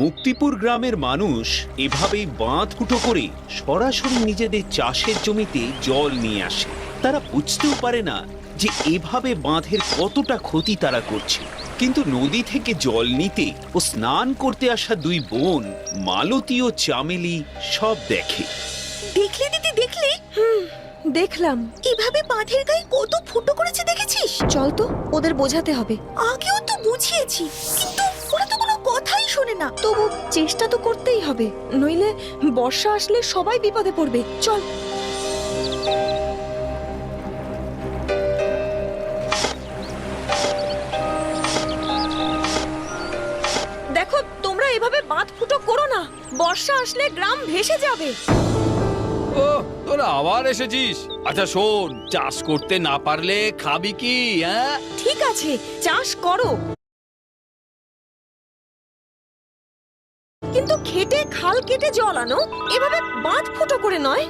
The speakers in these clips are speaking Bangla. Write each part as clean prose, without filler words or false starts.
মুক্তিপুর গ্রামের মানুষ এভাবেই বাঁধ ফুটো করে সরাসরি নিজেদের চাষের জমিতে জল নিয়ে আসে। তারা বুঝতেও পারে না যে এভাবে বাঁধের কতটা ক্ষতি তারা করছে। কিন্তু নদী থেকে জল নিতে ও স্নান করতে আসা দুই বোন মালতী ও চামেলি সব দেখে। দেখলি দিদি, দেখলি? দেখলাম। এভাবে বাঁধের গায়ে কত ফুটো করেছে দেখেছিস? চল তো, ওদের বোঝাতে হবে। আগেও তো বুঝিয়েছি, কিন্তু ওরা তো কোনো কথাই শোনে না। তবু চেষ্টা তো করতেই হবে, নইলে বর্ষা আসলে সবাই বিপদে পড়বে। চল। দেখো, তোমরা এভাবে বাঁধ ফুটো করো না, বর্ষা আসলে গ্রাম ভেসে যাবে। ও, তোরা আবার এসেছিস? আচ্ছা শোন, চাষ করতে না পারলে খাবি কি? হ্যাঁ, ঠিক আছে, চাষ করো, কিন্তু খেটে খাল কেটে জল আনো, এভাবে বাঁধ ফুটো করে নয়।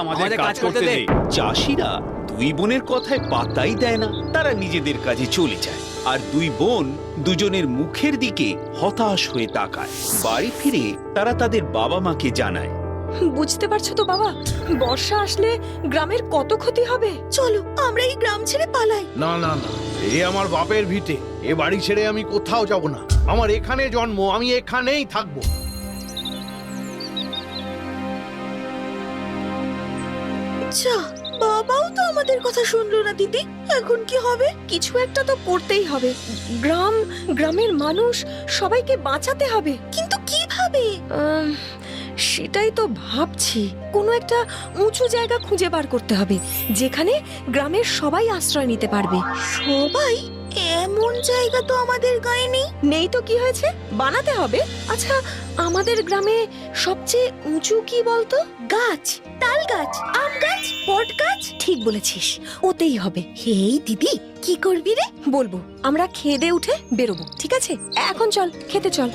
আমাদের কাজ করতে দে। চাষিরা দুই বোনের কথায় পাত্তাই দেয় না, তারা নিজেদের কাজে চলে যায়। আর দুই বোন দুজনের মুখের দিকে হতাশ হয়ে তাকায়। বাড়ি ফিরে তারা তাদের বাবা মাকে জানায়। বুঝতে পারছো তো বাবা, বর্ষা আসলে গ্রামের কত ক্ষতি হবে। চলো আমরা এই গ্রাম ছেড়ে পালাই। না না না, এ আমার বাপের ভিটে, এ বাড়ি ছেড়ে আমি কোথাও যাব না। আমার এখানে জন্ম, আমি এখানেই থাকবো। আচ্ছা, বাবাও তো আমাদের কথা শুনলো না দিদি, এখন কি হবে? কিছু একটা তো করতেই হবে। গ্রামের মানুষ সবাইকে বাঁচাতে হবে। কিন্তু কিভাবে? সেটাই তো ভাবছি। কোনো একটা উঁচু জায়গা খুঁজে বার করতে হবে, যেখানে গ্রামের সবাই আশ্রয় নিতে পারবে। সবাই? এমন জায়গা তো আমাদের গায়ে নেই। নেই তো কি হয়েছে, বানাতে হবে। আচ্ছা, আমাদের গ্রামে সবচেয়ে উঁচু কি বলতো? গাছ, তাল গাছ, আম গাছ, বট গাছ। ঠিক বলেছিস, ওতেই হবে। হেই দিদি, কি করবি রে? বলবো, আমরা খেয়ে উঠে বেরোবো, ঠিক আছে? এখন চল, খেতে চল।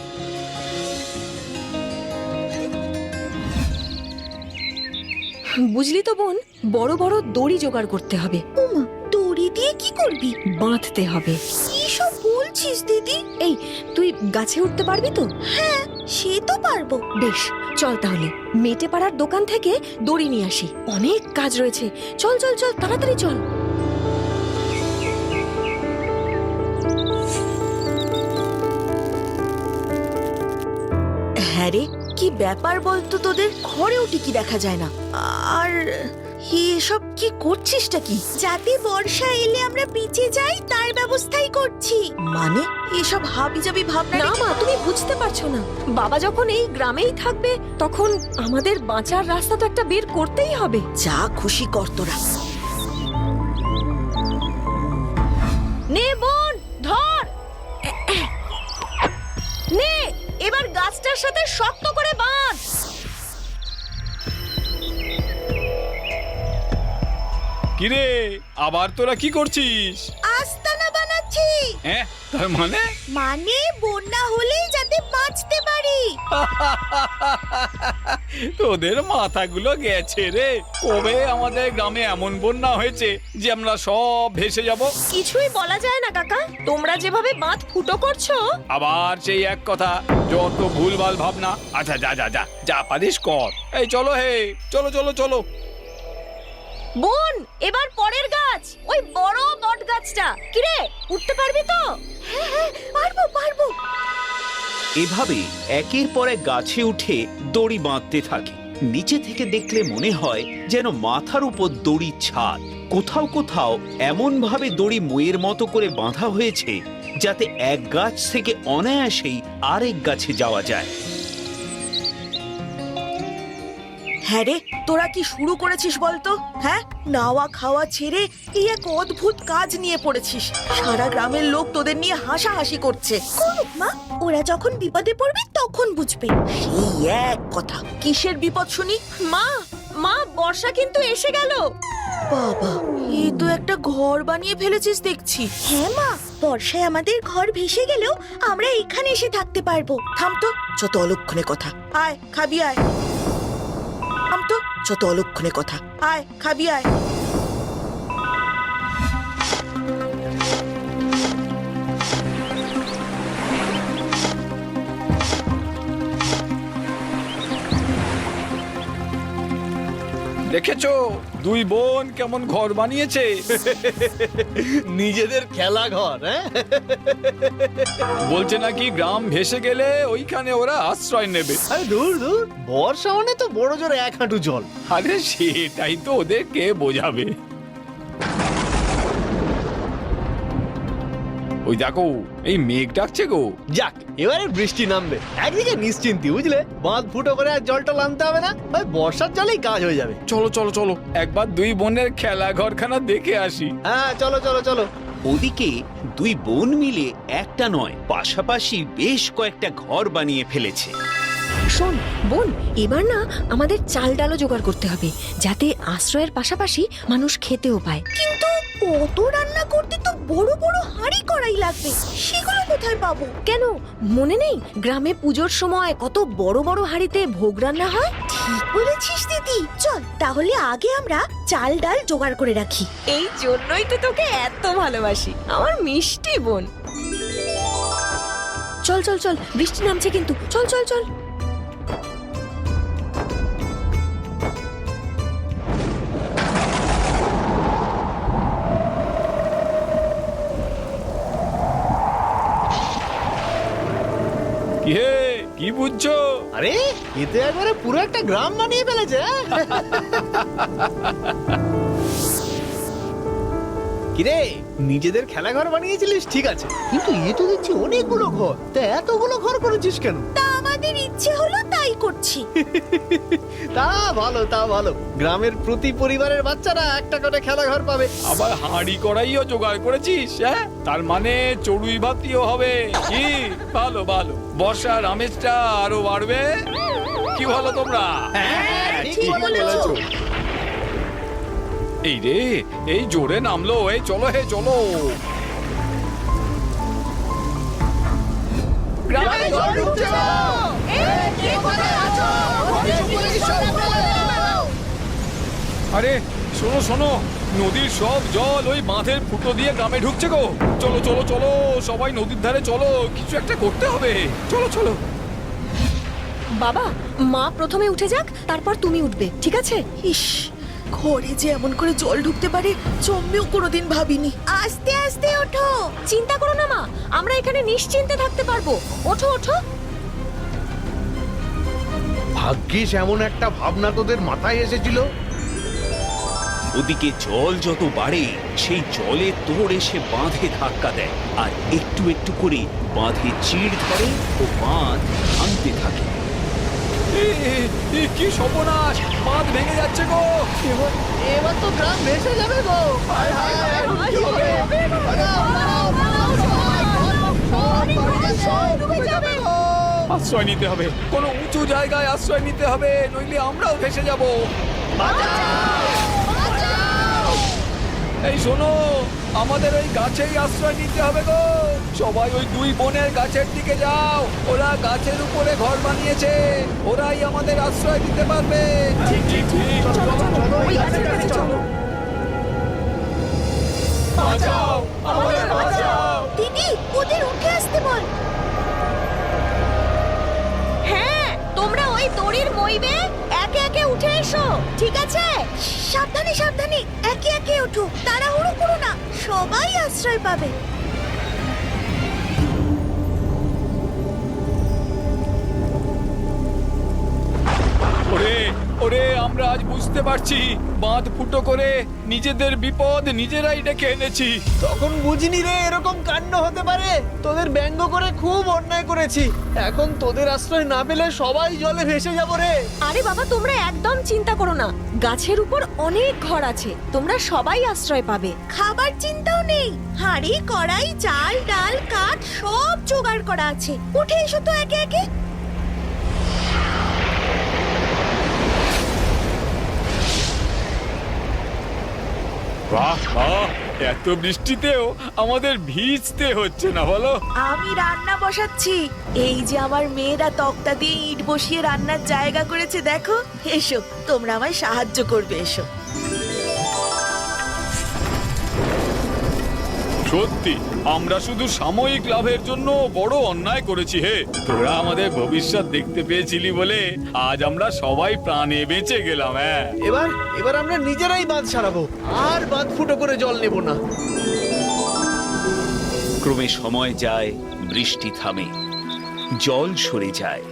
বুঝলি তো বোন, বড় বড় দড়ি জোগাড় করতে হবে। ওমা, দড়ি দিয়ে কি করবি? বাঁধতে হবে। কি সব বলছিস দিদি? এই, তুই গাছে উঠতে পারবি তো? হ্যাঁ, সে তো পারবো। বেশ, চল তাহলে মেটে পাড়ার দোকান থেকে দড়ি নিয়ে আসি। অনেক কাজ রয়েছে, চল চল চল, তাড়াতাড়ি চল। হ্যাঁ রে, কি ব্যাপার বলতো তোদের? ঘরেও টিকি দেখা যায় না। আর এসব কি করছিসটা কি? যাতে বর্ষা এলে আমরা পিছে যাই তার ব্যবস্থাই করছি। মানে এসব হাবিজাবি ভাবনা? না মা, তুমি বুঝতে পারছো না। বাবা যখন এই গ্রামেই থাকবে, তখন আমাদের বাঁচার রাস্তা তো একটা বের করতেই হবে। যা খুশি কর তোরা। নে বোন, ধর। নে, এবার গাছটার সাথে শক্ত করে বাঁধ। কিরে, আবার তোরা কি করছিস? আস্তানা বানাচ্ছি। হ্যাঁ, তার মানে? মানে বন্যা হলেই যাতে বাঁচতে পারি। তোদের মাথাগুলো গেছে রে। কবে আমাদের গ্রামে এমন বন্যা হয়েছে যে আমরা সব ভেসে যাব? কিছুই বলা যায় না কাকা, তোমরা যেভাবে বাঁধ ফুটো করছো। আবার সেই এক কথা, যত ভুলভাল ভাবনা। আচ্ছা, যা যা যা, যা পারিস কর। এই চলো, হে চলো চলো চলো। বোন, এবার পরের গাছ, ওই বড় বট গাছটা। কিরে, উঠতে পারবি তো? হ্যাঁ হ্যাঁ, পারবো পারবো। এভাবে একের পর এক গাছে উঠে দড়ি বাঁধতে থাকে। নিচে থেকে দেখলে মনে হয় যেন মাথার উপর দড়ির ছাদ। কোথাও কোথাও এমন ভাবে দড়ি মইয়ের মতো করে বাঁধা হয়েছে যাতে এক গাছ থেকে অনায়াসেই আরেক গাছে যাওয়া যায়। হ্যাঁ রে, তোরা কি শুরু করেছিস বলতো? হ্যাঁ, নাওয়া খাওয়া ছেড়ে এই এক অদ্ভুত কাজ নিয়ে পড়েছিস। সারা গ্রামের লোক তোদের নিয়ে হাসাহাসি করছে। করুক মা, ওরা যখন বিপদে পড়বে তখন বুঝবে। সেই এক কথা। কিসের বিপদ শুনি? মা, মা, বর্ষা কিন্তু এসে গেল। বাবা, এই তো একটা ঘর বানিয়ে ফেলেছিস দেখছি। হ্যাঁ মা, বর্ষায় আমাদের ঘর ভেসে গেলেও আমরা এখানে এসে থাকতে পারবো। থাম তো, যত অলক্ষণে কথা। আয়, খাবি আয়। থাম তো, যত অলক্ষণে কথা। আয়, খাবি আয়। দেখেছো দুই বোন কেমন ঘর বানিয়েছে? নিজেদের খেলা ঘর, হ্যাঁ? বলছে নাকি গ্রাম ভেসে গেলে ওইখানে ওরা আশ্রয় নেবে। আরে দূর দূর, বর্ষা মানে তো বড় জোরে 1 হাঁটু জল। আরে সেটাই তো ওদেরকে বোঝাবে। ওই দেখো এই মেঘ ডাকছে গো। যাক, এবারে বৃষ্টি নামবে। একদিকে নিশ্চিন্তি, বুঝলে? বাঁধ ফুটো করে আর জলটা আনতে হবে না, ওই বর্ষার জলেই কাজ হয়ে যাবে। চলো চলো চলো, একবার দুই বোনের খেলা ঘরখানা দেখে আসি। হ্যাঁ, চলো চলো চলো। ওদিকে দুই বোন মিলে একটা নয়, পাশাপাশি বেশ কয়েকটা ঘর বানিয়ে ফেলেছে। শোন বোন, এবার না আমাদের চাল ডালও জোগাড় করতে হবে, যাতে আশ্রয়ের পাশাপাশি মানুষ খেতেও পায়। কিন্তু কত রান্না করতে তো বড় বড় হাঁড়ি কড়াই লাগবে, সেগুলো কোথায় পাবো? কেন মনে নেই গ্রামে পুজোর সময় কত বড় বড় হাঁড়িতে ভোগ রান্না হয়? ঠিক বলেছিস দিদি। চল তাহলে আগে আমরা চাল ডাল জোগাড় করে রাখি। এই জন্যই তো তোকে এত ভালোবাসি, আমার মিষ্টি বোন। চল চল চল, বৃষ্টি নামছে কিন্তু, চল চল চল। কি হে, কি বুঝছো? আরে এতে একবারে পুরো একটা গ্রাম বানিয়ে ফেলেছে। কিরে, নিজেদের খেলাঘর বানিয়েছিলিস ঠিক আছে, কিন্তু এ তো দেখছি অনেকগুলো ঘর। তা এতগুলো ঘর করেছিস কেন? তা আমাদের ইচ্ছে হলো তাই করছি। তা ভালো, তা ভালো। গ্রামের প্রতি পরিবারের বাচ্চারা একটা করে খেলাঘর পাবে। আবার হাঁড়ি কড়াইও জোগাড় করেছিস, হ্যাঁ? তার মানে চড়ুই ভাতিও হবে। কি ভালো ভালো, বর্ষার আমেজটা আরো বাড়বে। কি ভালো তোমরা? ঠিক বলেছো। এই রে, এই জোরে নামলো। এই চলো হে, চলো। গ্রামে জল ঢুকছে গো। আরে শোনো শোনো, নদীর সব জল ওই বাঁধের ফুটো দিয়ে গ্রামে ঢুকছে গো। চলো চলো চলো, সবাই নদীর ধারে চলো, কিছু একটা করতে হবে। চলো চলো। বাবা, মা প্রথমে উঠে যাক, তারপর তুমি উঠবে, ঠিক আছে? ইস, ঘরে যে এমন করে জল ঢুকতে পারে জন্মেও কোনোদিন ভাবিনি। আস্তে আস্তে ওঠো। চিন্তা করো না মা, আমরা এখানে নিশ্চিন্তে থাকতে পারবো। ওঠো ওঠো। ভাগ্যিস এমন একটা ভাবনা তোদের মাথায় এসেছিল। ওদিকে জল যত বাড়ে, সেই জলে তোড় এসে বাঁধে ধাক্কা দেয়, আর একটু একটু করে বাঁধে চিড় ধরে ও বাঁধ ভাঙতে থাকে। কি সর্বনাশ, বাঁধ ভেঙে যাচ্ছে গো। এবার তো গ্রাম ভেসে যাবে গো। আশ্রয় নিতে হবে, কোনো উঁচু জায়গায় আশ্রয় নিতে হবে, নইলে আমরাও ভেসে যাব। এই শোনো, আমাদের ওই গাছেই আশ্রয় নিতে হবে গো। সবাই ওই দুই বোনের গাছের দিকে যাও, ওরা গাছের উপরে ঘর বানিয়েছে, ওরাই আমাদের আশ্রয় দিতে পারবে। ঠিক ঠিক ঠিক, চলো চলো, ওই গাছের কাছে চলো। বাঁচাও, আমাদের বাঁচাও। দিদি, ওদের উঠে আসতে বল। হ্যাঁ, তোমরা ওই দড়ির মইবে একে একে উঠে এসো, ঠিক আছে? সাবধানে সাবধানে, একে একে ওঠো, তাড়াহুড়ো করো না, সবাই আশ্রয় পাবে। ওরে ওরে, আমরা আজ বুঝতে পারছি বাঁধ ফুটো করে নিজেদের বিপদ নিজেরাই ডেকে এনেছি। তখন বুঝিনি রে এরকম কাণ্ড হতে পারে। তোদের ব্যঙ্গ করে খুব অন্যায় করেছি। এখন তোদের আশ্রয় না পেলে সবাই জলে ভেসে যাবো রে। আরে বাবা, তোমরা একদম চিন্তা করো না, গাছের উপর অনেক ঘর আছে, তোমরা সবাই আশ্রয় পাবে। খাবার চিন্তাও নেই, হাঁড়ি কড়াই চাল ডাল কাঠ সব জোগাড় করা আছে। উঠে এসো তো একে একে। বাহ বাহ, এত বৃষ্টিতেও আমাদের ভিজতে হচ্ছে না, বলো? আমি রান্না বসাচ্ছি। এই যে আমার মেয়েরা তক্তা দিয়ে ইট বসিয়ে রান্নার জায়গা করেছে, দেখো। এসো, তোমরা আমায় সাহায্য করবে, এসো। সত্যি আমরা শুধু সাময়িক লাভের জন্য বড় অন্যায় করেছি হে। তোরা আমাদের ভবিষ্যৎ দেখতে পেয়েছিলি বলে আজ আমরা সবাই প্রাণে বেঁচে গেলাম। হ্যাঁ, এবার আমরা নিজেরাই বাঁধ সারাবো, আর বাঁধ ফুটো করে জল নেব না। ক্রমে সময় যায়, বৃষ্টি থামে, জল সরে যায়।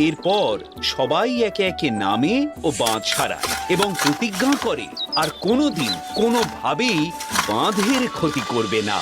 এরপর সবাই একে একে নামে ও বাঁধ সারায় এবং প্রতিজ্ঞা করে আর কোনোদিন কোনোভাবেই বাঁধের ক্ষতি করবে না।